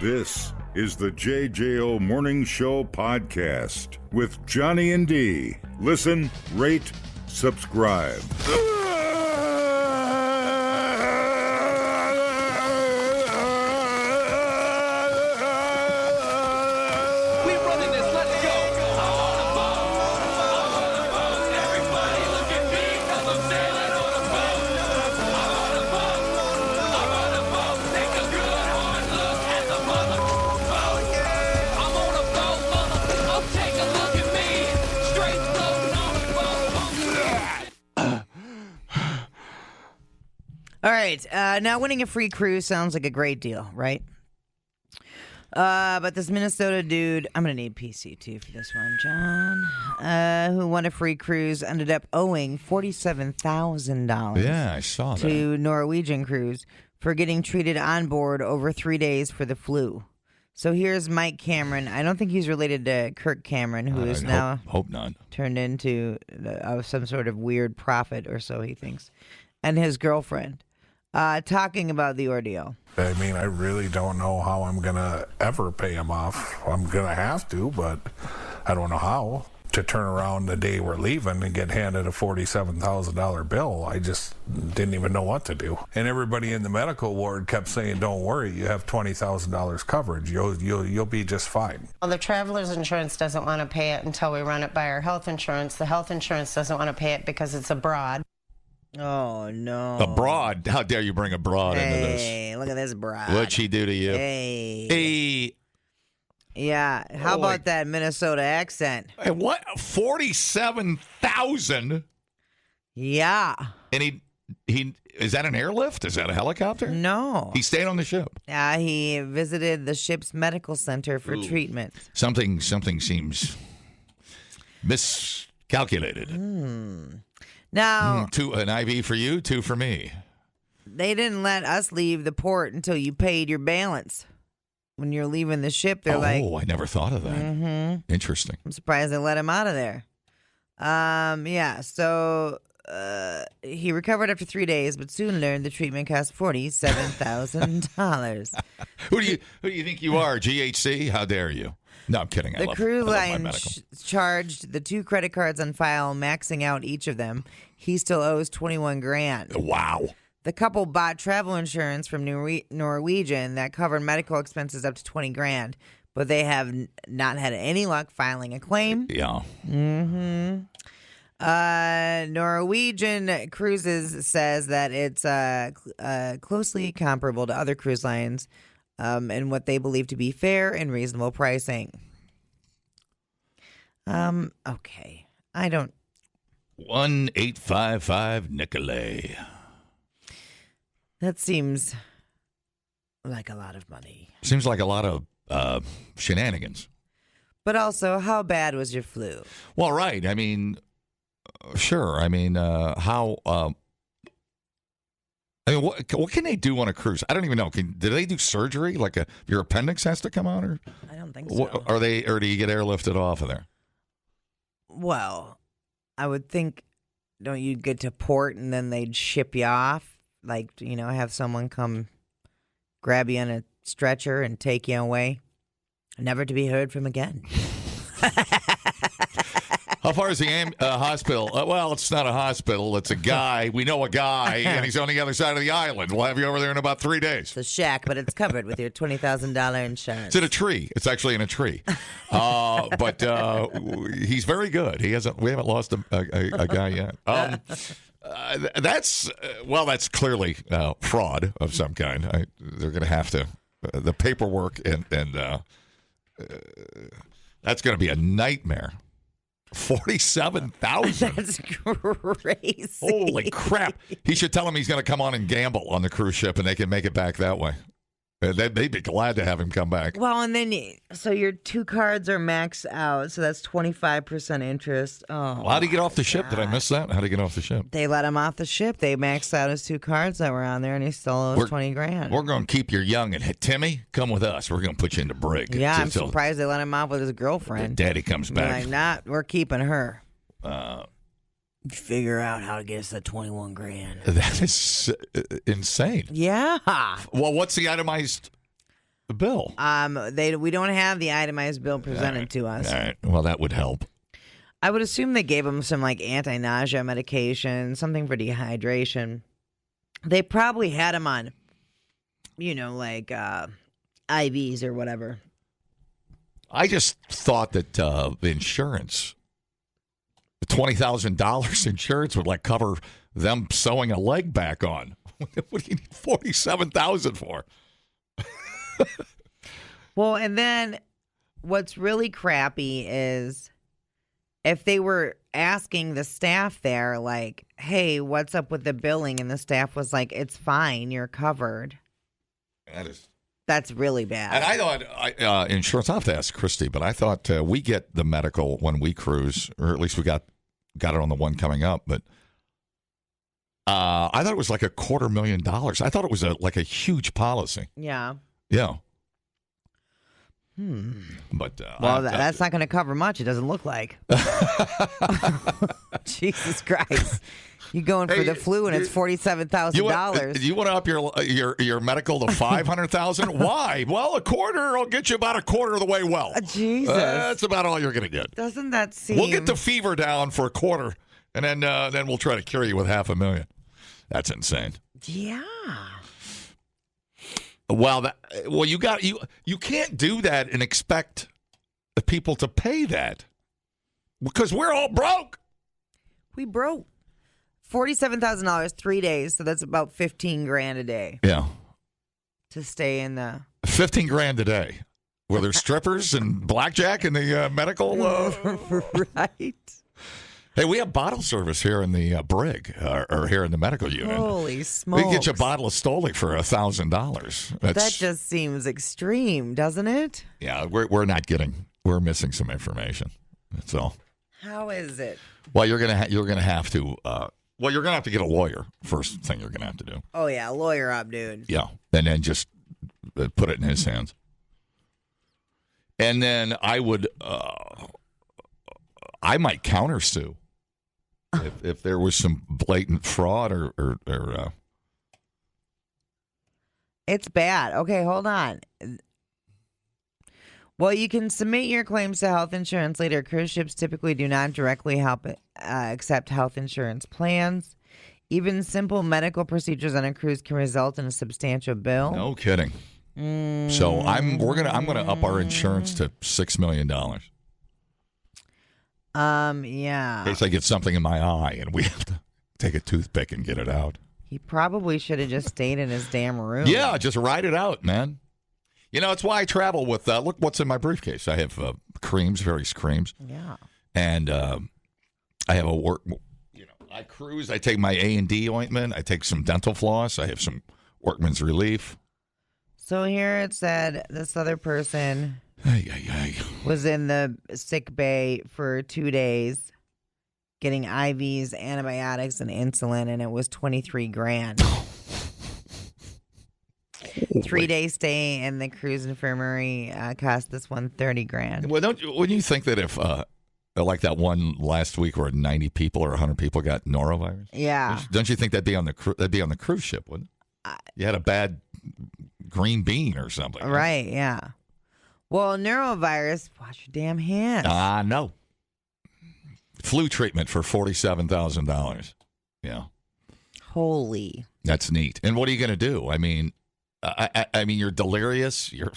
This is the JJO Morning Show podcast with Johnny and D. Listen, rate, subscribe. All right, now winning a free cruise sounds like a great deal, right? But this Minnesota dude, I'm going to need PC2 for this one, John, who won a free cruise, ended up owing $47,000 Yeah, I saw that. to Norwegian Cruise for getting treated on board over 3 days for the flu. So here's Mike Cameron. I don't think he's related to Kirk Cameron, who is now hope not. turned into some sort of weird prophet or so he thinks, and his girlfriend. Talking about the ordeal. I mean, I really don't know how I'm going to ever pay him off. I'm going to have to, but I don't know how. To turn around the day we're leaving and get handed a $47,000 bill, I just didn't even know what to do. And everybody in the medical ward kept saying, don't worry, you have $20,000 coverage. You'll be just fine. Well, the traveler's insurance doesn't want to pay it until we run it by our health insurance. The health insurance doesn't want to pay it because it's abroad. Oh, no. A broad. How dare you bring a broad into this? Hey, look at this broad. What'd she do to you? Hey. Hey. Yeah, how about that Minnesota accent? Hey, what? 47,000? Yeah. And he is that an airlift? Is that a helicopter? No. He stayed on the ship. He visited the ship's medical center for treatment. Something seems miscalculated. Now, An IV for you, 2 for me. they didn't let us leave the port until you paid your balance. When you're leaving the ship, they're like, I never thought of that. Interesting. I'm surprised they let him out of there. So he recovered after 3 days, but soon learned the treatment cost $47,000. Who do you think you are, GHC? How dare you? No, I'm kidding. The cruise line charged the 2 credit cards on file, maxing out each of them. He still owes $21,000. Wow. The couple bought travel insurance from Norwegian that covered medical expenses up to $20,000, but they have not had any luck filing a claim. Yeah. Norwegian Cruises says that it's closely comparable to other cruise lines and what they believe to be fair and reasonable pricing. Okay. I don't. 1-855 Nicolay. That seems like a lot of money. Seems like a lot of shenanigans. But also, how bad was your flu? Well, right. I mean, sure. I mean, how? What can they do on a cruise? I don't even know. Do they do surgery? Like your appendix has to come out, or I don't think so. Or do you get airlifted off of there? Well, I would think, don't you get to port and then they'd ship you off? Like, have someone come grab you on a stretcher and take you away, never to be heard from again. How far is the hospital? Well, it's not a hospital. It's a guy. We know a guy, and he's on the other side of the island. We'll have you over there in about 3 days. It's a shack, but it's covered with your $20,000 insurance. It's in a tree. It's actually in a tree. But he's very good. We haven't lost a guy yet. That's clearly fraud of some kind. They're going to have to the paperwork and that's going to be a nightmare. 47,000. That's crazy. Holy crap! He should tell him he's going to come on and gamble on the cruise ship, and they can make it back that way. They'd be glad to have him come back. Well, and then so your 2 cards are maxed out, so that's 25% interest. Oh, well, how did he get off the ship? Did I miss that? How did he get off the ship? They let him off the ship. They maxed out his 2 cards that were on there, and he still owes $20,000. We're going to keep your young and Timmy, come with us. We're going to put you into brig. Yeah, I'm surprised they let him off with his girlfriend. Daddy comes back. They're like, we're keeping her. Figure out how to get us that $21,000. That is insane. Yeah. Well, what's the itemized The bill. We don't have the itemized bill presented to us. All right. Well, that would help. I would assume they gave him some like anti-nausea medication, something for dehydration. They probably had him on, like IVs or whatever. I just thought that the insurance, the $20,000 insurance would like cover them sewing a leg back on. What do you need $47,000 for? Well, and then what's really crappy is if they were asking the staff there, like, hey, what's up with the billing? And the staff was like, it's fine, you're covered. That's really bad. And I thought insurance, I'll have to ask Christy, but I thought we get the medical when we cruise, or at least we got it on the one coming up, but I thought it was like $250,000. I thought it was like a huge policy. Yeah. Yeah. But that's not going to cover much. It doesn't look like. Jesus Christ! You going for the flu and it's $47,000. You want to up your medical to $500,000? Why? Well, a quarter will get you about a quarter of the way. Well, Jesus, that's about all you're going to get. Doesn't that seem? We'll get the fever down for a quarter, and then we'll try to cure you with $500,000. That's insane. Yeah. Well, you can't do that and expect the people to pay that because we're all broke. We broke $47,000 3 days, so that's about $15,000 a day. Yeah, to stay in the $15,000 a day. Were there strippers and blackjack in the medical? Right. Hey, we have bottle service here in the brig, or here in the medical unit. Holy smokes. We can get you a bottle of Stoli for $1,000. That just seems extreme, doesn't it? Yeah, we're missing some information. That's all. How is it? Well, you're gonna have to get a lawyer. First thing you're gonna have to do. Oh yeah, lawyer up, dude. Yeah, and then just put it in his hands. And then I might countersue if there was some blatant fraud or It's bad. Okay, hold on. Well, you can submit your claims to health insurance later. Cruise ships typically do not directly accept health insurance plans. Even simple medical procedures on a cruise can result in a substantial bill. No kidding. So I'm gonna up our insurance to $6 million. Yeah. In case I get something in my eye and we have to take a toothpick and get it out. He probably should have just stayed in his damn room. Yeah, just ride it out, man. It's why I travel with, look what's in my briefcase. I have various creams. Yeah. And I have I cruise. I take my A&D ointment. I take some dental floss. I have some Workman's Relief. So here it said this other person was in the sick bay for 2 days getting IVs, antibiotics, and insulin, and it was $23,000. 3 day stay in the cruise infirmary cost this one $30,000. Well, wouldn't you think that if like that one last week where 90 people or 100 people got norovirus? Yeah. Don't you think that'd be on the cruise ship, wouldn't it? You had a bad green bean or something. Right, yeah. Well, neurovirus, wash your damn hands. No. Flu treatment for $47,000. Yeah. Holy. That's neat. And what are you going to do? I mean, you're delirious. You're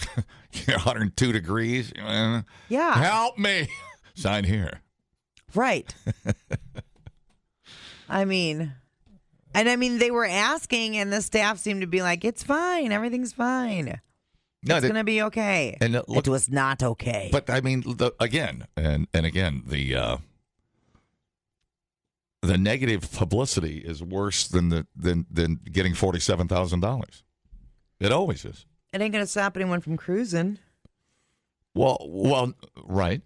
102 degrees. Yeah. Help me. Sign here. Right. they were asking, and the staff seemed to be like, it's fine. Everything's fine. It's going to be okay. And it was not okay. But, again, the negative publicity is worse than getting $47,000. It always is. It ain't going to stop anyone from cruising. Well, right.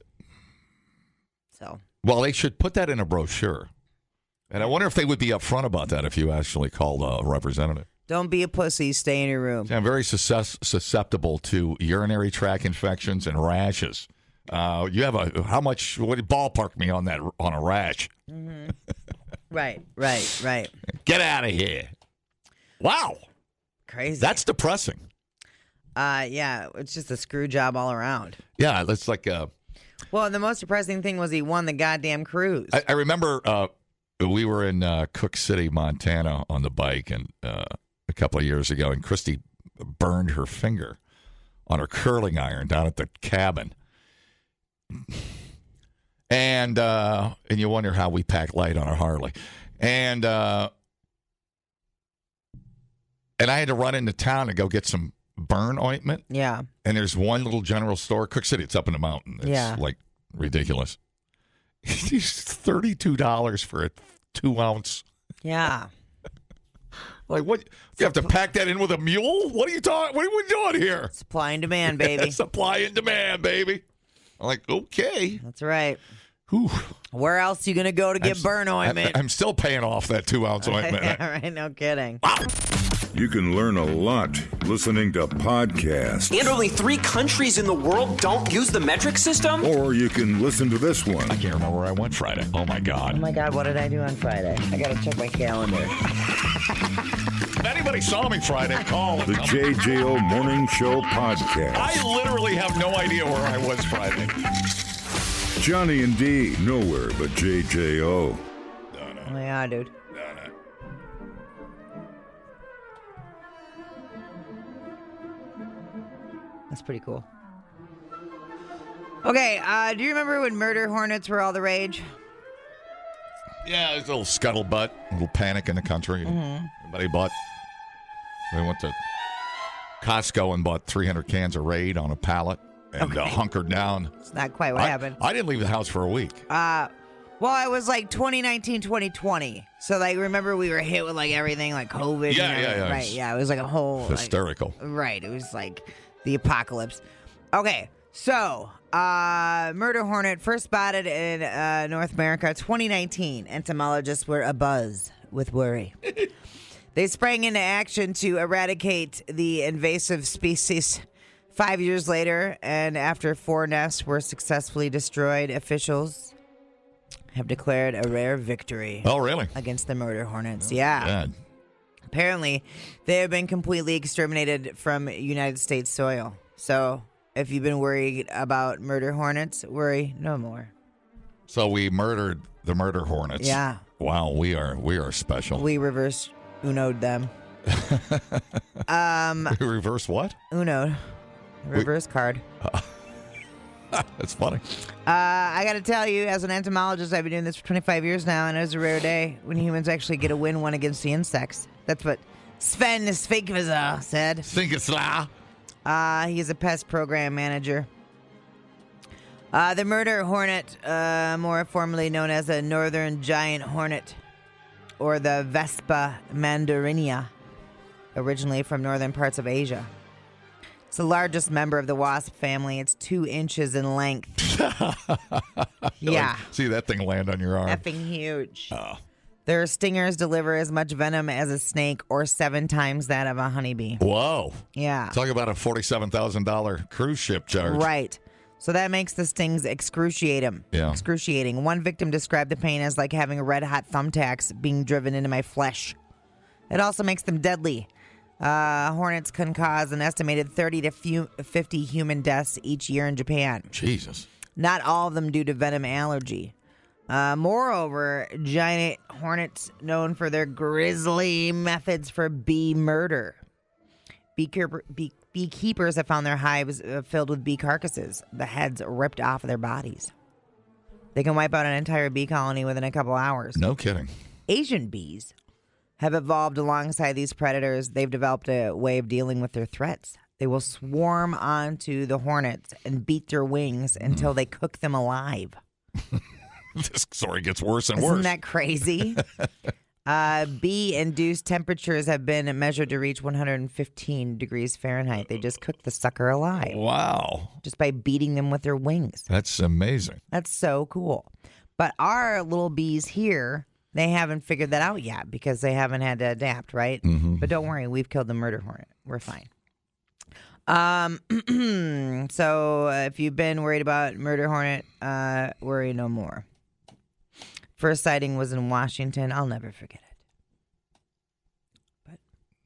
So. Well, they should put that in a brochure. And I wonder if they would be upfront about that if you actually called a representative. Don't be a pussy. Stay in your room. I'm very susceptible to urinary tract infections and rashes. You have how much? What ballpark me on a rash? Mm-hmm. Right. Get out of here! Wow, crazy. That's depressing. Yeah, it's just a screw job all around. Yeah, it's like Well, the most depressing thing was he won the goddamn cruise. I remember we were in Cook City, Montana, on the bike, and a couple of years ago, and Christy burned her finger on her curling iron down at the cabin. And you wonder how we pack light on a Harley. And I had to run into town and go get some burn ointment. Yeah. And there's one little general store, Cook City. It's up in the mountain. It's like ridiculous. It's $32 for a 2-ounce. Yeah. Like what? You have to pack that in with a mule? What are you talking? What are we doing here? Supply and demand, baby. Supply and demand, baby. I'm like, okay. That's right. Whew. Where else you gonna go to get burn ointment? I'm still paying off that 2-ounce ointment. Yeah, right. No kidding. You can learn a lot listening to podcasts. And only 3 countries in the world don't use the metric system? Or you can listen to this one. I can't remember where I went Friday. Oh, my God. Oh my God, what did I do on Friday? I gotta check my calendar. If anybody saw me Friday, call. The JJO Morning Show Podcast. I literally have no idea where I was Friday. Johnny and D, nowhere but JJO. Oh yeah, dude. That's pretty cool. Okay, do you remember when murder hornets were all the rage? Yeah, there's a little scuttlebutt, a little panic in the country. Everybody bought. We went to Costco and bought 300 cans of Raid on a pallet and hunkered down. It's not quite what happened. I didn't leave the house for a week. Well, it was like 2019, 2020. So, like, remember we were hit with, like, everything, like COVID. Yeah. Right, yeah. It was like a whole... Hysterical. Right. It was like the apocalypse. Okay. So, murder hornet first spotted in North America, 2019. Entomologists were abuzz with worry. They sprang into action to eradicate the invasive species 5 years later, and after 4 nests were successfully destroyed, officials have declared a rare victory. Oh, really? Against the murder hornets. Yeah. God. Apparently, they have been completely exterminated from United States soil. So, if you've been worried about murder hornets, worry no more. So we murdered the murder hornets. Yeah. Wow, we are special. We reverse Uno'd them. We reverse what? Uno'd. Reverse card. That's funny. I got to tell you, as an entomologist, I've been doing this for 25 years now, and it was a rare day when humans actually get to win one against the insects. That's what Sven Svinkvisa said. Svinkvisa. He's a pest program manager. The murder hornet, more formally known as a northern giant hornet, or the Vespa mandarinia, originally from northern parts of Asia. It's the largest member of the wasp family. It's 2 inches in length. Yeah. See that thing land on your arm. Effing huge. Oh. Their stingers deliver as much venom as a snake or 7 times that of a honeybee. Whoa. Yeah. Talk about a $47,000 cruise ship charge. Right. So that makes the stings excruciating. Yeah. Excruciating. One victim described the pain as like having red-hot thumbtacks being driven into my flesh. It also makes them deadly. Hornets can cause an estimated 30 to 50 human deaths each year in Japan. Jesus. Not all of them due to venom allergy. Moreover, giant hornets known for their grisly methods for bee murder. Beekeepers have found their hives filled with bee carcasses, the heads ripped off of their bodies. They can wipe out an entire bee colony within a couple hours. No kidding. Asian bees have evolved alongside these predators. They've developed a way of dealing with their threats. They will swarm onto the hornets and beat their wings until they cook them alive. This story gets worse and worse. Isn't that crazy? Bee-induced temperatures have been measured to reach 115 degrees Fahrenheit. They just cook the sucker alive. Wow. Just by beating them with their wings. That's amazing. That's so cool. But our little bees here, they haven't figured that out yet because they haven't had to adapt, right? Mm-hmm. But don't worry, we've killed the murder hornet. We're fine. So if you've been worried about murder hornet, worry no more. First sighting was in Washington. I'll never forget it. But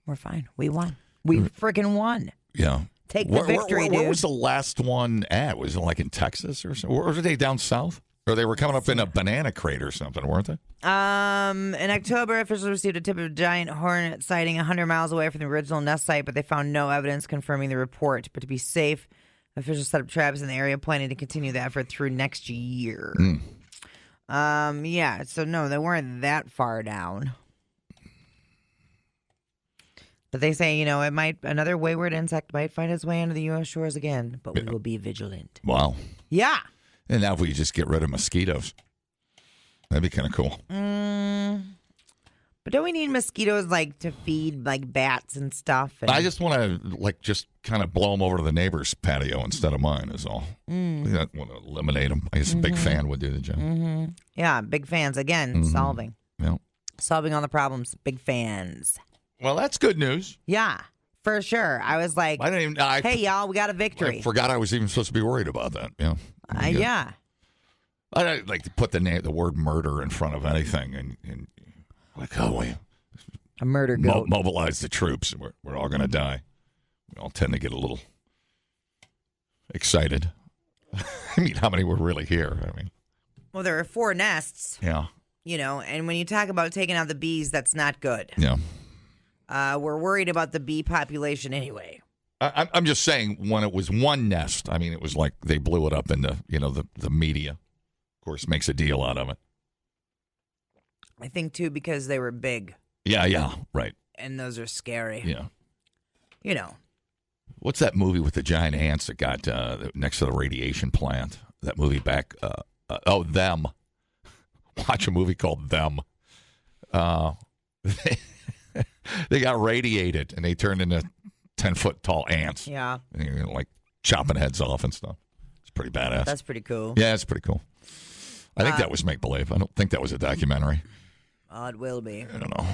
we're fine. We won. We freaking won. Yeah. Take the victory, where dude. was the last one at? Was it like in Texas or something? Or were they down south? Or they were coming up in a banana crate or something, weren't they? In October, officials received a tip of a giant hornet sighting 100 miles away from the original nest site, but they found no evidence confirming the report. But to be safe, officials set up traps in the area, planning to continue the effort through next year. Yeah, so no, they weren't that far down. But they say, another wayward insect might find its way into the U.S. shores again, but we will be vigilant. Wow. Yeah. And now if we just get rid of mosquitoes, that'd be kind of cool. But don't we need mosquitoes, to feed, bats and stuff? And... I just want to, just kind of blow them over to the neighbor's patio instead of mine is all. I don't want to eliminate them. I guess a big fan would do the job. Yeah, big fans. Again, solving. Yeah. Solving all the problems. Big fans. Well, that's good news. Yeah, for sure. I was like, I didn't even, hey, y'all, we got a victory. I forgot I was even supposed to be worried about that. Yeah. Yeah. I like to put the word murder in front of anything and we a murder goat. Mobilize the troops. And we're all going to die. We all tend to get a little excited. I mean, how many were really here? Well, there were 4 nests. Yeah. And when you talk about taking out the bees, that's not good. Yeah. We're worried about the bee population anyway. I'm just saying when it was one nest, it was like they blew it up into, the media, of course, makes a deal out of it. I think, too, because they were big. Yeah, right. And those are scary. Yeah. What's that movie with the giant ants that got next to the radiation plant? That movie back, Them. Watch a movie called Them. They got radiated, and they turned into 10-foot tall ants. Yeah. And chopping heads off and stuff. It's pretty badass. That's pretty cool. Yeah, it's pretty cool. I think that was make-believe. I don't think that was a documentary. Oh, it will be. I don't know.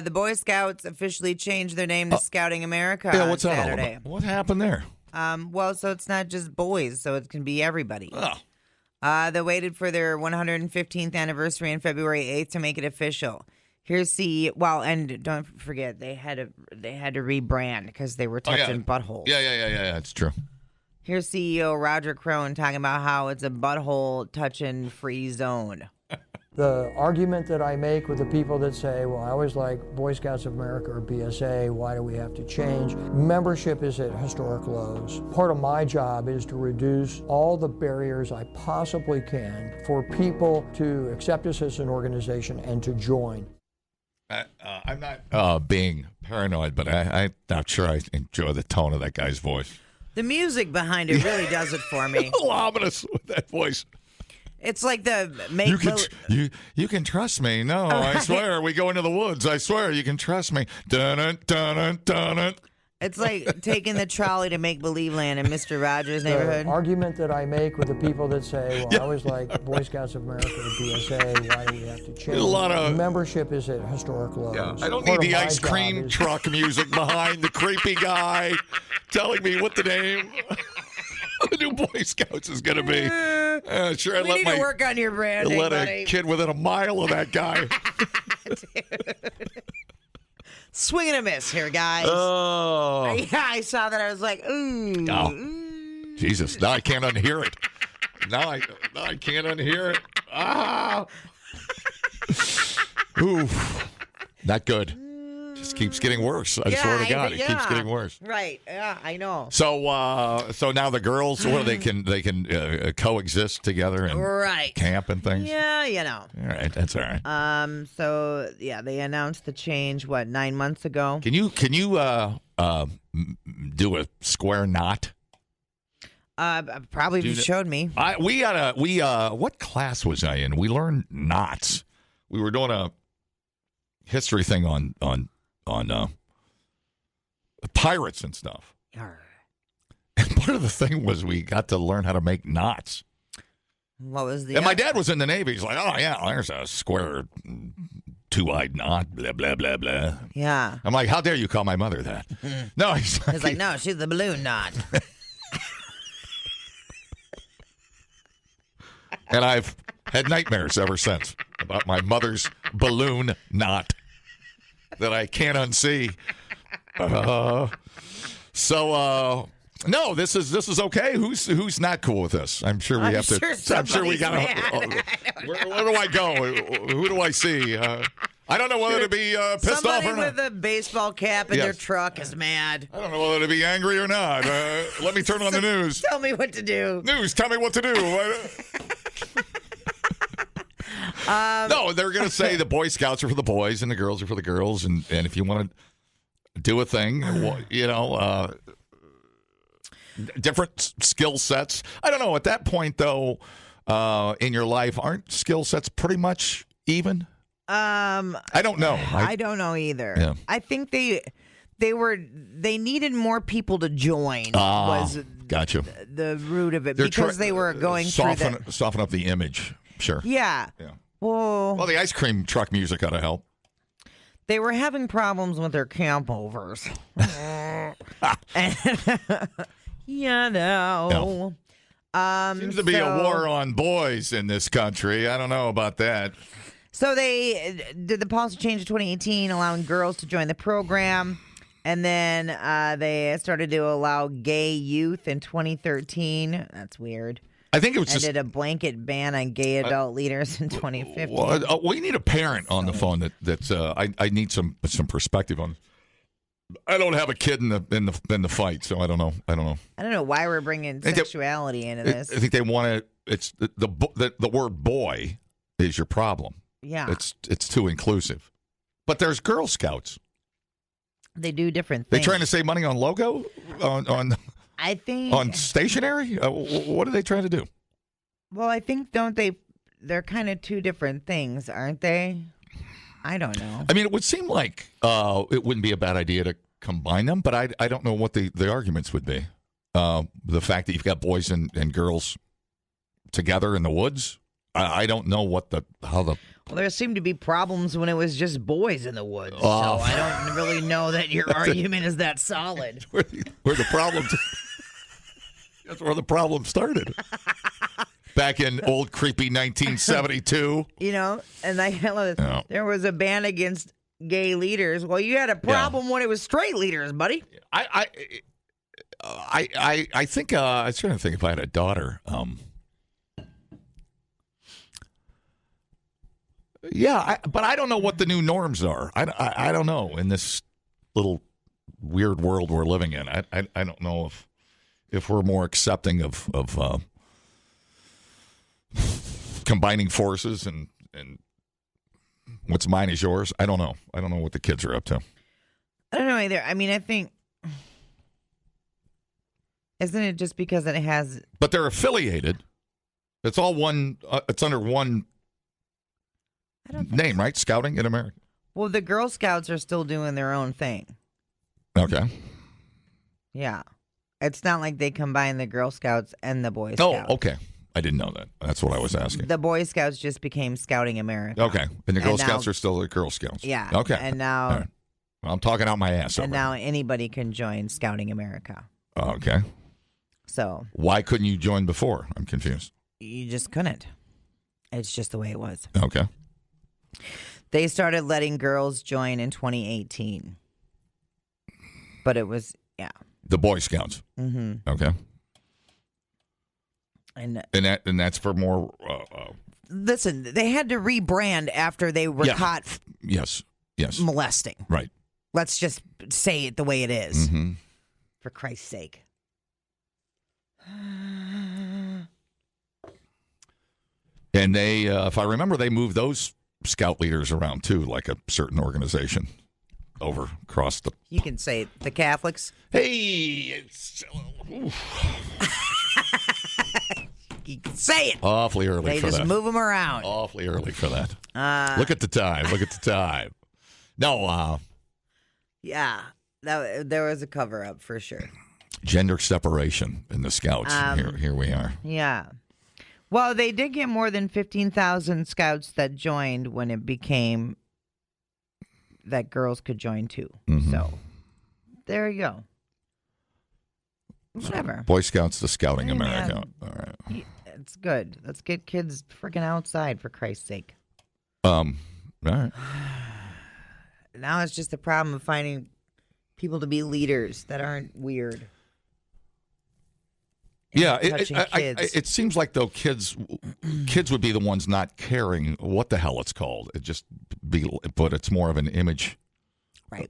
The Boy Scouts officially changed their name to Scouting America Yeah, on what's that all Saturday. about? What happened there? Well, so it's not just boys, so it can be everybody. Oh. They waited for their 115th anniversary on February 8th to make it official. Here's CEO. Well, and don't forget they had to rebrand because they were touching buttholes. Yeah. It's true. Here's CEO Roger Crone talking about how it's a butthole touching free zone. The argument that I make with the people that say, well, I always like Boy Scouts of America or BSA, why do we have to change? Membership is at historic lows. Part of my job is to reduce all the barriers I possibly can for people to accept us as an organization and to join. I'm not being paranoid, but I'm not sure I enjoy the tone of that guy's voice. The music behind it really does it for me. A little ominous with that voice. It's like the You can trust me. No, I swear. We go into the woods. I swear you can trust me. Dun dun dun. It's like taking the trolley to Make Believe Land in Mr. Rogers' Neighborhood. The argument that I make with the people that say, well, I always like Boy Scouts of America or BSA, why do we have to change? A lot of membership is at historic lows. Yeah, I don't need the ice cream truck music behind the creepy guy telling me what the name of the new Boy Scouts is going to be. Sure, we need to work on your branding, let buddy. A kid within a mile of that guy. Swing and a miss here, guys. Oh. Yeah, I saw that. I was like, ooh. Oh. Ooh. Jesus, now I can't unhear it. Now I can't unhear it. Ah. Oof. Not good. Just keeps getting worse. I swear to God, it keeps getting worse. Right. Yeah, I know. So now the girls, they can coexist together and camp and things. Yeah, All right, that's all right. So yeah, they announced the change 9 months ago. Can you do a square knot? Probably if you showed me. What class was I in? We learned knots. We were doing a history thing on pirates and stuff. And part of the thing was we got to learn how to make knots. What was the? And my dad was in the Navy. He's like, oh yeah, there's a square two-eyed knot. Blah blah blah blah. Yeah. I'm like, how dare you call my mother that? No, he's like, no, she's the balloon knot. And I've had nightmares ever since about my mother's balloon knot that I can't unsee. So, no, this is okay. Who's not cool with this? I'm sure we have to. I'm sure we got to. Where do I go? Who do I see? I don't know whether to be pissed off or not. Somebody with a baseball cap in their truck is mad. I don't know whether to be angry or not. Let me turn on the news. Tell me what to do. News, tell me what to do. No, they're going to say the Boy Scouts are for the boys and the girls are for the girls. And if you want to do a thing, different skill sets. I don't know. At that point, though, in your life, aren't skill sets pretty much even? I don't know. I don't know either. Yeah. I think they needed more people to join. Was gotcha. The root of it because they were going through soften up the image. Sure. Yeah. Well, the ice cream truck music ought to help. They were having problems with their campovers. Seems to be a war on boys in this country. I don't know about that. So they did the policy change in 2018, allowing girls to join the program. And then they started to allow gay youth in 2013. That's weird. I think it was did a blanket ban on gay adult leaders in 2015. Well, we need a parent on the phone that's I need some perspective on. I don't have a kid in the fight, so I don't know. I don't know why we're bringing sexuality into this. I think they want to. It's the word boy is your problem. Yeah, it's too inclusive. But there's Girl Scouts. They do different things. They trying to save money on logo on. I think on stationery. What are they trying to do? Well, I think they're kind of two different things, aren't they? I don't know. I mean, it would seem like it wouldn't be a bad idea to combine them, but I don't know what the arguments would be. The fact that you've got boys and girls together in the woods. I don't know how the. Well, there seemed to be problems when it was just boys in the woods. So I don't really know that your argument is that solid. Where the problem. That's where the problem started. Back in old creepy 1972. And there was a ban against gay leaders. Well, you had a problem when it was straight leaders, buddy. I think I was trying to think if I had a daughter. But I don't know what the new norms are. I don't know in this little weird world we're living in. I don't know if we're more accepting of combining forces and what's mine is yours. I don't know. I don't know what the kids are up to. I don't know either. I mean, I think isn't it just because it has? But they're affiliated. It's all one. It's under one. Name, right? Scouting in America. Well, the Girl Scouts are still doing their own thing. Okay. Yeah. It's not like they combine the Girl Scouts and the Boy Scouts. Oh, okay. I didn't know that. That's what I was asking. The Boy Scouts just became Scouting America. Okay. And the Girl Scouts are still the Girl Scouts. Yeah. Okay. And now... Right. Well, I'm talking out my ass. And now anybody can join Scouting America. Okay. So... Why couldn't you join before? I'm confused. You just couldn't. It's just the way it was. Okay. They started letting girls join in 2018. But it was, The Boy Scouts. Mm-hmm. Okay. And that's for more... listen, they had to rebrand after they were caught yes. molesting. Right. Let's just say it the way it is. Mm-hmm. For Christ's sake. And they, if I remember, they moved those scout leaders around too, like a certain organization over across the. You can say it. The Catholics. Hey, it's. You can say it. Awfully early they for that. They just move them around. Awfully early for that. Look at the time. Look at the time. No. Yeah, there was a cover up for sure. Gender separation in the Scouts. Here we are. Yeah. Well, they did get more than 15,000 Scouts that joined when it became that girls could join too. Mm-hmm. So there you go. Whatever. Boy Scouts to Scouting America. All right. It's good. Let's get kids freaking outside, for Christ's sake. All right. Now it's just the problem of finding people to be leaders that aren't weird. Yeah, touching kids. it seems like though kids would be the ones not caring what the hell it's called. It just be, but it's more of an image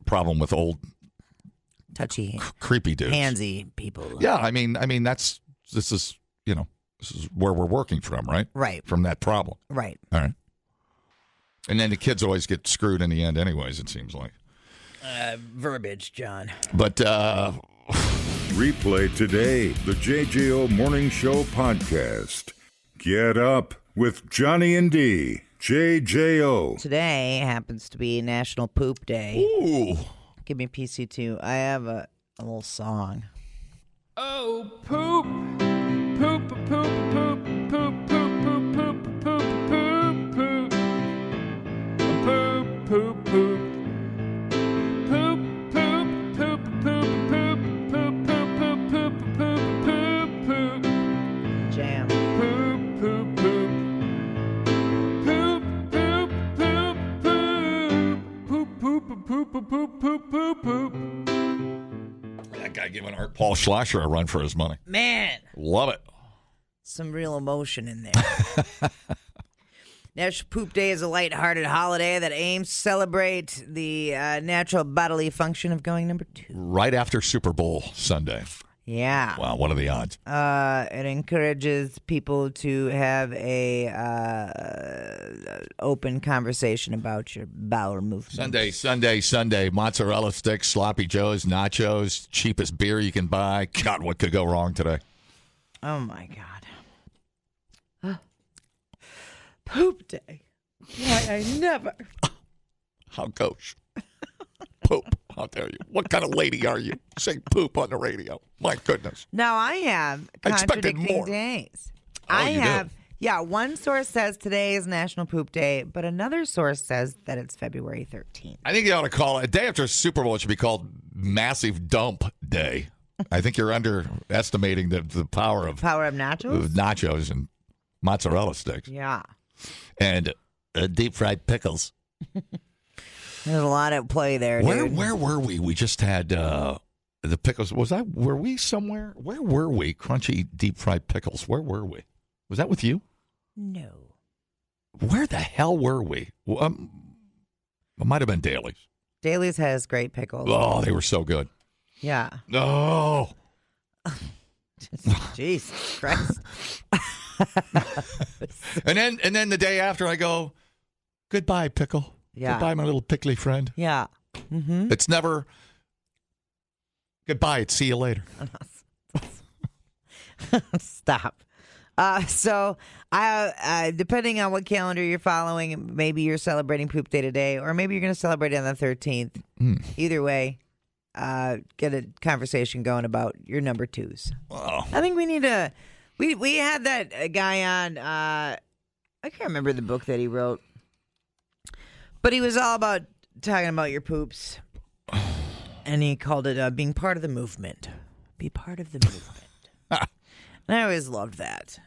problem with old touchy, creepy dudes, handsy people. Yeah, I mean this is where we're working from, right? Right. From that problem. Right. All right. And then the kids always get screwed in the end, anyways. It seems like. Verbiage, John. But replay today the JJO Morning Show podcast. Get up with Johnny and D. JJO. Today happens to be National Poop Day. Ooh. Give me PC2. I have a little song. Oh, poop, poop, poop, poop, poop, poop, poop, poop, poop, poop, poop, poop, poop, poop. Jam. Poop, poop, poop. Poop, poop, poop, poop. Poop, poop, poop, poop, poop, poop, poop, poop. That guy giving Art Paul Schlosser a run for his money. Man. Love it. Some real emotion in there. National Poop Day is a lighthearted holiday that aims to celebrate the natural bodily function of going number 2. Right after Super Bowl Sunday. Yeah. Wow, what are the odds? It encourages people to have a open conversation about your bowel movement. Sunday. Mozzarella sticks, sloppy joes, nachos, cheapest beer you can buy. God, what could go wrong today? Oh, my God. Poop Day. Why I never. How gosh. Poop. How dare you? What kind of lady are you? Saying poop on the radio. My goodness. Now I have I expected contradicting more. days. Oh, I you have. do? Yeah, one source says today is National Poop Day, but another source says that it's February 13th. I think you ought to call it, a day after Super Bowl, it should be called Massive Dump Day. I think you're underestimating the power of nachos and mozzarella sticks. Yeah. And deep fried pickles. There's a lot at play there, dude. Where were we? We just had the pickles. Were we somewhere? Where were we? Crunchy deep fried pickles. Where were we? Was that with you? No. Where the hell were we? It might have been Daly's. Daly's has great pickles. Oh, they were so good. Yeah. Oh. Jesus Christ. and then the day after I go, goodbye, pickle. Yeah. Goodbye, my little pickly friend. Yeah. Mm-hmm. It's never goodbye. It's see you later. Stop. So depending on what calendar you're following, maybe you're celebrating Poop Day today, or maybe you're going to celebrate it on the 13th. Either way, get a conversation going about your number 2s. Wow. I think we need to. We had that guy on. I can't remember the book that he wrote, but he was all about talking about your poops, and he called it being part of the movement. Be part of the movement. And I always loved that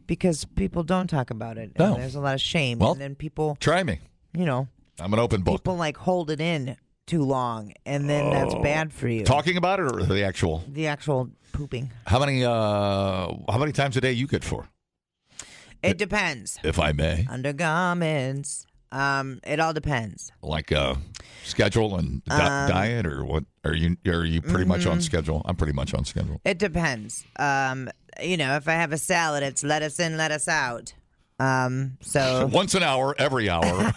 because people don't talk about it. No. And there's a lot of shame. Well, and then people, try me. you know, I'm an open book. people like hold it in too long, and then that's bad for you. Talking about it or the actual? The actual pooping. How many times a day you get for? It depends. If I may. Undergarments. It all depends. Like schedule and diet, or what? Are you pretty much on schedule? I'm pretty much on schedule. It depends. If I have a salad, it's lettuce in, lettuce out. So Once an hour, every hour.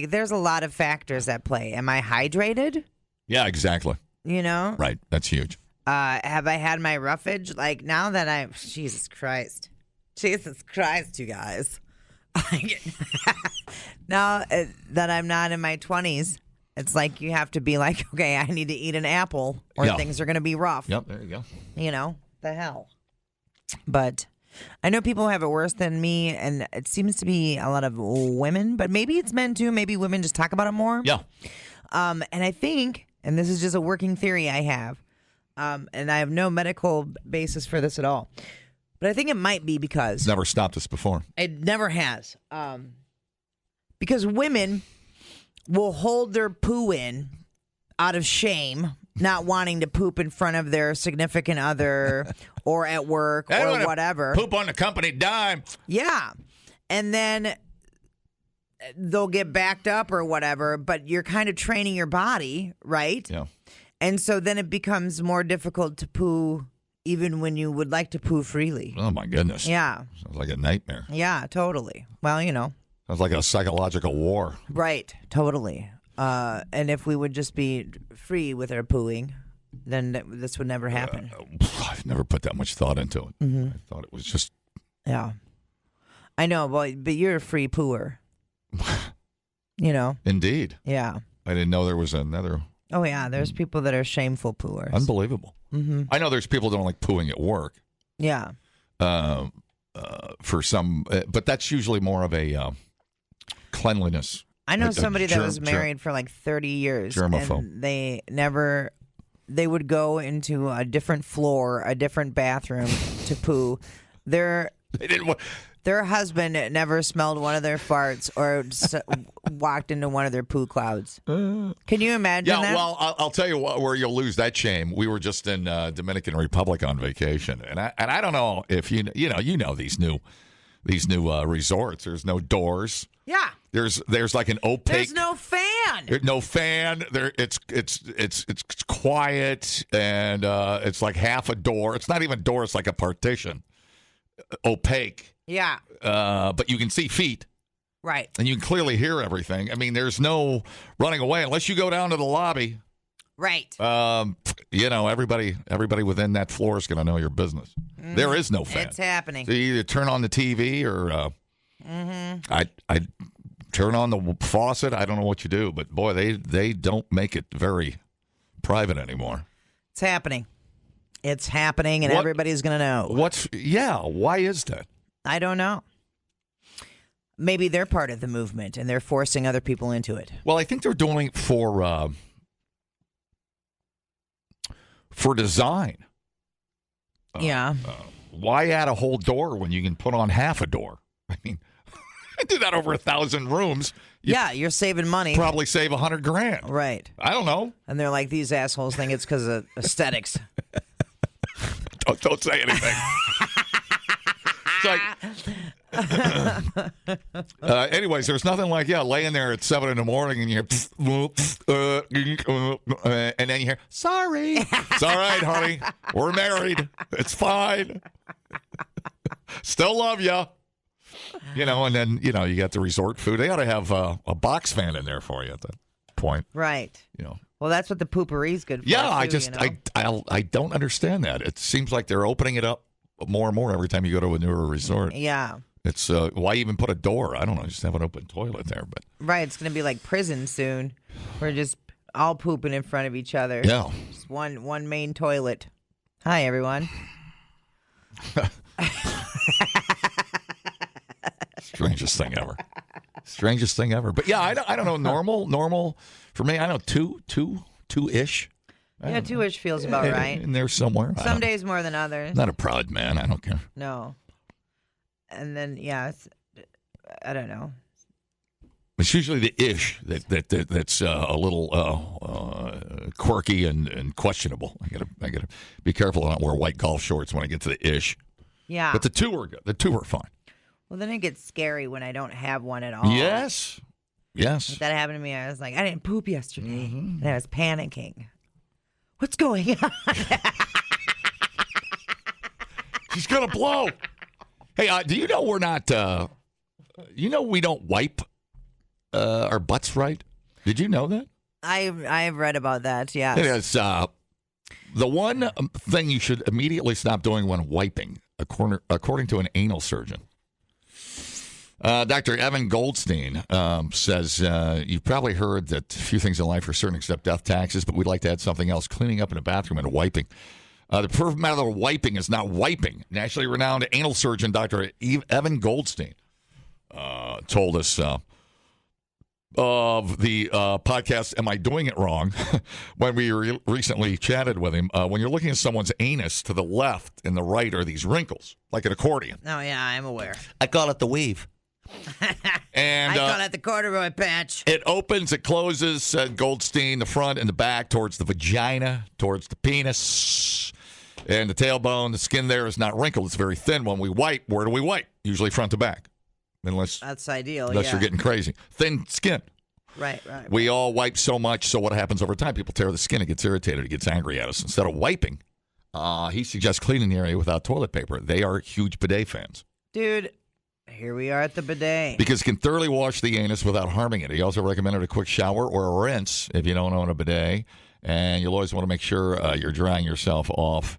There's a lot of factors at play. Am I hydrated? Yeah, exactly. Right. That's huge. Have I had my roughage? Like now that Jesus Christ, you guys. Now that I'm not in my 20s, it's like you have to be like, okay, I need to eat an apple or things are going to be rough. Yep, there you go. The hell. But I know people have it worse than me, and it seems to be a lot of women, but maybe it's men too. Maybe women just talk about it more. Yeah. And I think, and this is just a working theory I have, and I have no medical basis for this at all, but I think it might be because It's never stopped us before. it never has. Because women will hold their poo in out of shame, not wanting to poop in front of their significant other or at work or whatever. Poop on the company dime. Yeah. And then they'll get backed up or whatever, but you're kind of training your body, right? Yeah. And so then it becomes more difficult to poo even when you would like to poo freely. Oh, my goodness. Yeah. Sounds like a nightmare. Yeah, totally. Well, Sounds like a psychological war. Right, totally. And if we would just be free with our pooing, then this would never happen. I've never put that much thought into it. Mm-hmm. I thought it was just... Yeah. I know, but you're a free pooer. Indeed. Yeah. I didn't know there was another... Oh, yeah, there's people that are shameful pooers. Unbelievable. Mm-hmm. I know there's people that don't like pooing at work. Yeah. For some... but that's usually more of a cleanliness... I know somebody that was married for like 30 years. Germaphobe. And they would go into a different floor, a different bathroom to poo. Their husband never smelled one of their farts or walked into one of their poo clouds. Can you imagine that? Yeah, well, I'll tell you where you'll lose that shame. We were just in Dominican Republic on vacation, and I don't know if you know these new resorts. There's no doors. Yeah. There's like an opaque. There's no fan. There's no fan. It's quiet, and it's like half a door. It's not even a door. It's like a partition, opaque. Yeah. But you can see feet. Right. And you can clearly hear everything. I mean, there's no running away unless you go down to the lobby. Right. Everybody within that floor is going to know your business. There is no fan. It's happening. So you either turn on the TV or I turn on the faucet. I don't know what you do, but boy, they don't make it very private anymore. It's happening. It's happening, and everybody's going to know. Why is that? I don't know. Maybe they're part of the movement, and they're forcing other people into it. Well, I think they're doing it for design. Yeah. Why add a whole door when you can put on half a door? I mean, I did that over 1,000 rooms. You're saving money. Probably save $100,000. Right. I don't know. And they're like, these assholes think it's because of aesthetics. Don't say anything. Anyways, there's nothing like laying there at 7 a.m. and you hear, and then you hear, sorry, it's all right, honey, we're married, it's fine, still love you, and then you got the resort food. They ought to have a box fan in there for you at that point, right? Well, that's what the poopery's good for. Yeah, too, I don't understand that. It seems like they're opening it up more and more every time you go to a newer resort. Yeah. It's why even put a door? I don't know. Just have an open toilet there, but right. It's going to be like prison soon. We're just all pooping in front of each other. Yeah. Just one main toilet. Hi, everyone. Strangest thing ever. Strangest thing ever. But yeah, I don't know. Normal for me. I know two-ish. Yeah, 2-ish feels about right. In there somewhere. Some days more than others. Not a proud man. I don't care. No. And then I don't know. It's usually the ish that's a little quirky and questionable. I gotta be careful I don't wear white golf shorts when I get to the ish. Yeah. But the two are good. The two are fine. Well, then it gets scary when I don't have one at all. Yes. If that happened to me, I was like, I didn't poop yesterday. And I was panicking. What's going on? She's gonna blow. Hey, do you know we're not? We don't wipe our butts right. Did you know that? I've read about that. Yeah. It is the one thing you should immediately stop doing when wiping, according to an anal surgeon. Dr. Evan Goldstein says, you've probably heard that few things in life are certain except death taxes, but we'd like to add something else, cleaning up in a bathroom and wiping. The perfect method of wiping is not wiping. Nationally renowned anal surgeon Dr. Evan Goldstein told us of the podcast, Am I Doing It Wrong? When we recently chatted with him. When you're looking at someone's anus, to the left and the right are these wrinkles, like an accordion. Oh, yeah, I'm aware. I call it the weave. And I call that the corduroy patch. it opens, it closes, Goldstein, the front and the back, towards the vagina, towards the penis, and the tailbone. The skin there is not wrinkled. It's very thin. When we wipe, where do we wipe? Usually front to back. That's ideal, Unless you're getting crazy. Thin skin. Right. We all wipe so much, so what happens over time? People tear the skin, it gets irritated, it gets angry at us. Instead of wiping, he suggests cleaning the area without toilet paper. They are huge bidet fans. Dude, here we are at the bidet. Because it can thoroughly wash the anus without harming it. He also recommended a quick shower or a rinse if you don't own a bidet. And you'll always want to make sure you're drying yourself off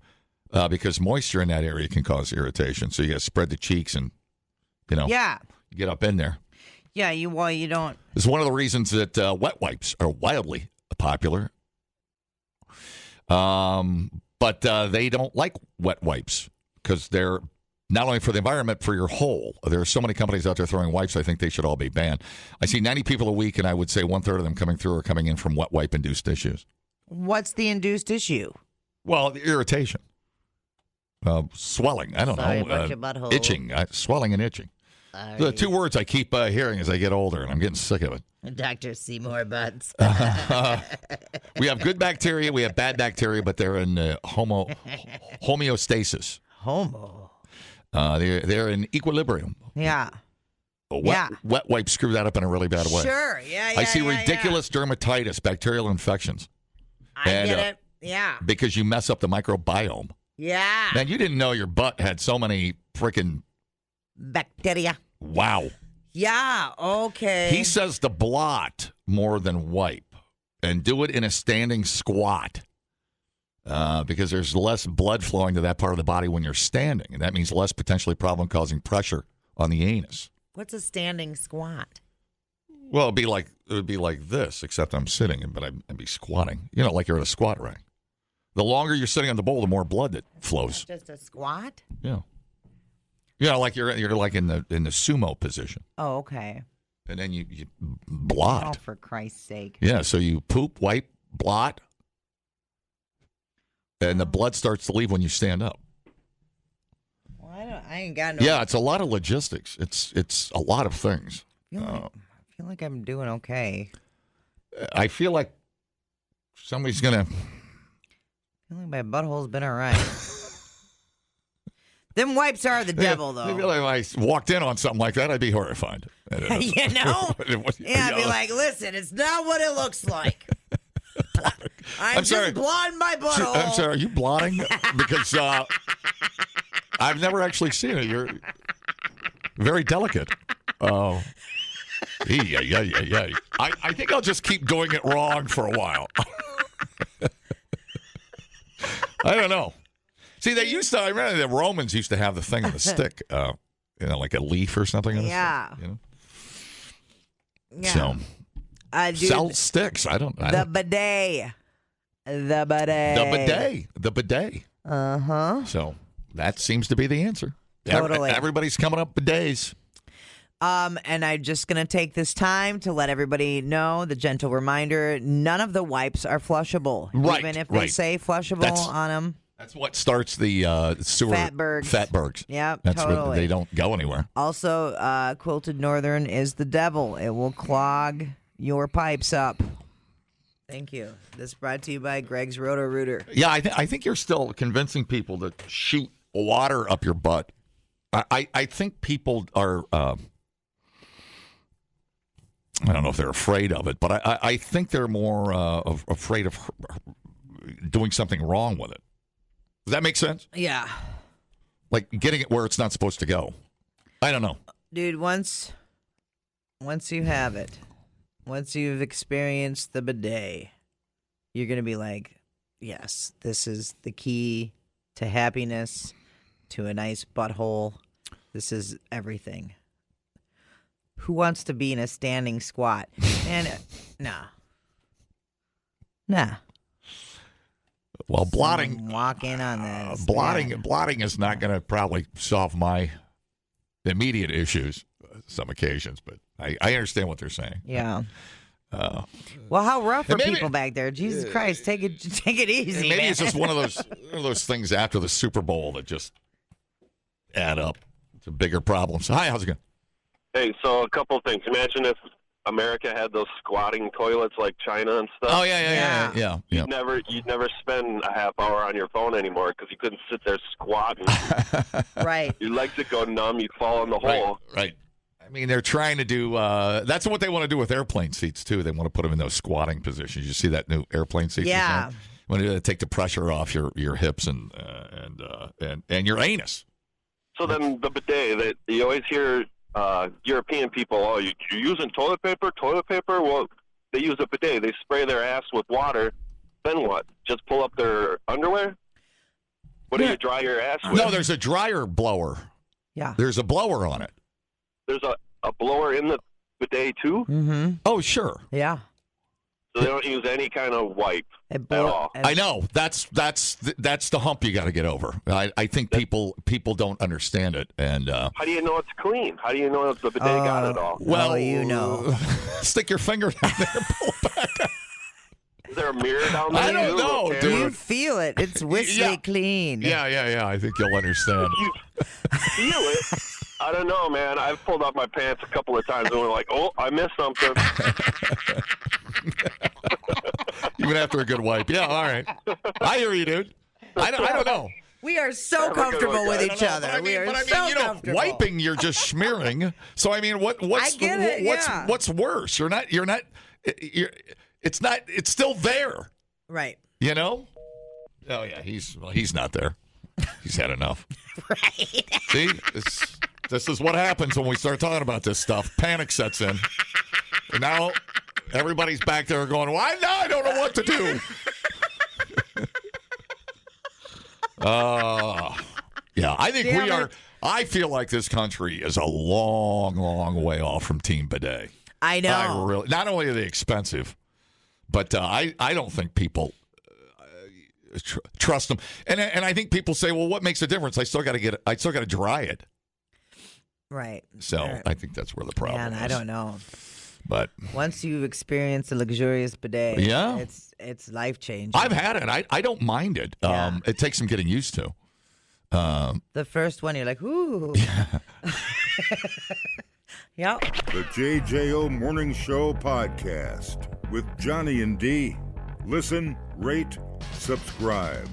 because moisture in that area can cause irritation. So you got to spread the cheeks and, get up in there. Yeah, you don't. It's one of the reasons that wet wipes are wildly popular. But they don't like wet wipes because they're not only for the environment, for your hole. There are so many companies out there throwing wipes, I think they should all be banned. I see 90 people a week, and I would say 1/3 of them coming through are coming in from wet wipe-induced issues. What's the induced issue? Well, the irritation. Swelling. I don't Sorry know. about your butthole. Itching. Swelling and itching. The two words I keep hearing as I get older, and I'm getting sick of it. Dr. Seymour Butts. We have good bacteria, we have bad bacteria, but they're in homeostasis. They're in equilibrium. Yeah. Wet wipes screw that up in a really bad way. Sure. Yeah. I see ridiculous dermatitis, bacterial infections. I get it. Yeah. Because you mess up the microbiome. Yeah. Man, you didn't know your butt had so many freaking bacteria. Wow. Yeah, okay. He says to blot more than wipe and do it in a standing squat because there's less blood flowing to that part of the body when you're standing, and that means less potentially problem-causing pressure on the anus. What's a standing squat? Well, it would be like this, except I'm sitting, but I'd be squatting. Like you're at a squat rack. The longer you're sitting on the bowl, the more blood that flows. Just a squat? Yeah. Like you're like in the sumo position. Oh, okay. And then you blot. Oh, for Christ's sake. Yeah, so you poop, wipe, blot, and the blood starts to leave when you stand up. Well, I ain't got no. Yeah, it's a lot of logistics. It's a lot of things. I feel like I'm doing okay. I feel like somebody's gonna. I feel like my butthole's been all right. Them wipes are the devil, though. I feel like if I walked in on something like that, I'd be horrified. Yeah, I'd be like, listen, it's not what it looks like. I'm sorry. just blotting my butthole. I'm sorry, are you blotting? Because I've never actually seen it. You're very delicate. Oh. Yeah. I think I'll just keep doing it wrong for a while. I don't know. See, I remember the Romans used to have the thing on the stick, like a leaf or something. Yeah. Yeah. So, sell sticks. The bidet. The bidet. Uh-huh. So, that seems to be the answer. Totally. Everybody's coming up bidets. And I'm just going to take this time to let everybody know, the gentle reminder, none of the wipes are flushable. Right. Even if they say flushable on them. That's what starts the sewer. Fatbergs. Yep, That's totally. what they don't go anywhere. Also, Quilted Northern is the devil. It will clog your pipes up. Thank you. This brought to you by Greg's Roto-Rooter. Yeah, I think you're still convincing people to shoot water up your butt. I think people are... I don't know if they're afraid of it, but I think they're more afraid of doing something wrong with it. Does that make sense? Yeah. Like getting it where it's not supposed to go. I don't know. Dude, once you have it, once you've experienced the bidet, you're going to be like, yes, this is the key to happiness, to a nice butthole. This is everything. Who wants to be in a standing squat? And nah. Well, blotting. Walk in on this. Blotting is not going to probably solve my immediate issues some occasions, but I understand what they're saying. Yeah. Well, how rough are people back there? Jesus Christ, take it easy. Maybe man. it's just one of those things after the Super Bowl that just add up to bigger problems. Hi, how's it going? Hey, so a couple of things. Imagine if America had those squatting toilets like China and stuff. Oh, yeah. You'd never spend a half hour on your phone anymore because you couldn't sit there squatting. Right. Your legs would go numb. You'd fall in the hole. Right. I mean, they're trying to do. That's what they want to do with airplane seats too. They want to put them in those squatting positions. You see that new airplane seat? Yeah. Want to take the pressure off your hips and your anus. So then the bidet that you always hear European people, oh, you're using toilet paper? Well, they use a bidet. They spray their ass with water. Then what? Just pull up their underwear? What do you dry your ass with? No, there's a dryer blower. Yeah. There's a blower on it. There's a blower in the bidet too? Mm-hmm. Oh, sure. Yeah. So they don't use any kind of wipe at all. I know. That's the hump you got to get over. I think people don't understand it. And how do you know it's clean? How do you know if the bidet got it all? Well, you know. Stick your finger down there and pull it back up. Is there a mirror down there? I don't know, dude. You feel it. It's whiskey clean. Yeah. I think you'll understand. You feel it? I don't know, man. I've pulled up my pants a couple of times and we're like, oh, I missed something. Even after a good wipe. Yeah, all right. I hear you, dude. I don't know. We are so comfortable with each other. We are so comfortable. Wiping, you're just smearing. So I mean, what's worse? It's still there. Right. You know? Oh yeah, he's not there. He's had enough. Right. See? This is what happens when we start talking about this stuff. Panic sets in. And now everybody's back there going, well, I don't know what to do. Yeah, I think I feel like this country is a long, long way off from Team Bidet. I know. Not only are they expensive, but I don't think people trust them. And I think people say, well, what makes a difference? I still got to dry it. Right. So I think that's where the problem is. I don't know. But once you experience a luxurious bidet, it's life changing. I've had it. I don't mind it. Yeah. It takes some getting used to. The first one, you're like, ooh. Yep. The JJO Morning Show podcast with Johnny and D. Listen, rate, subscribe.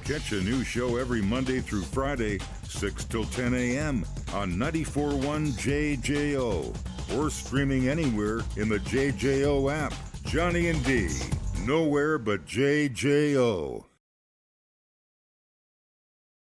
Catch a new show every Monday through Friday, 6 till 10 a.m. on 94.1 JJO or streaming anywhere in the JJO app. Johnny and D, nowhere but JJO.